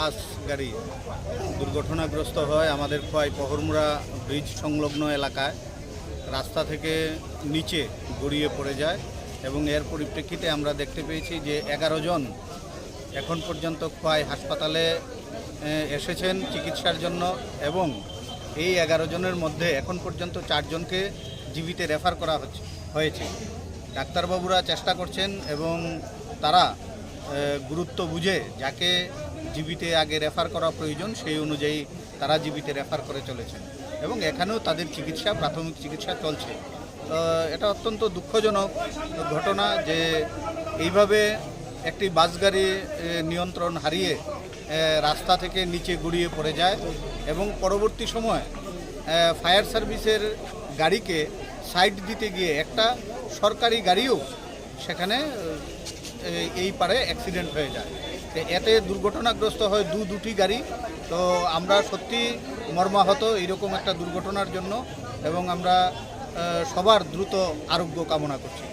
বাস গাড়ি দুর্ঘটনাগ্রস্ত হয় আমাদের খোয়াই পহরমুরা ব্রিজ সংলগ্ন এলাকায়। রাস্তা থেকে নিচে গড়িয়ে পড়ে যায় এবং এর পরিপ্রেক্ষিতে আমরা দেখতে পেয়েছি যে 11 জন এখন পর্যন্ত খোয়াই হাসপাতালে এসেছেন চিকিৎসার জন্য এবং এই 11 জনের মধ্যে এখন পর্যন্ত 4 জনকে জীবিতে রেফার করা হয়েছে। ডাক্তারবাবুরা চেষ্টা করছেন এবং তারা গুরুত্ব বুঝে যাকে জীবিতে আগে রেফার করা প্রয়োজন সেই অনুযায়ী তারা জীবিতে রেফার করে চলেছেন এবং এখানেও তাদের চিকিৎসা প্রাথমিক চিকিৎসা চলছে। এটা অত্যন্ত দুঃখজনক ঘটনা যে এইভাবে একটি বাস গাড়ি নিয়ন্ত্রণ হারিয়ে রাস্তা থেকে নিচে গড়িয়ে পড়ে যায় এবং পরবর্তী সময় ফায়ার সার্ভিসের গাড়িকে সাইড দিতে গিয়ে একটা সরকারি গাড়িও সেখানে এই পারে অ্যাক্সিডেন্ট হয়ে যায়। এতে দুর্ঘটনাগ্রস্ত হয় দুটি গাড়ি। তো আমরা সত্যি মর্মাহত এইরকম একটা দুর্ঘটনার জন্য এবং আমরা সবার দ্রুত আরোগ্য কামনা করছি।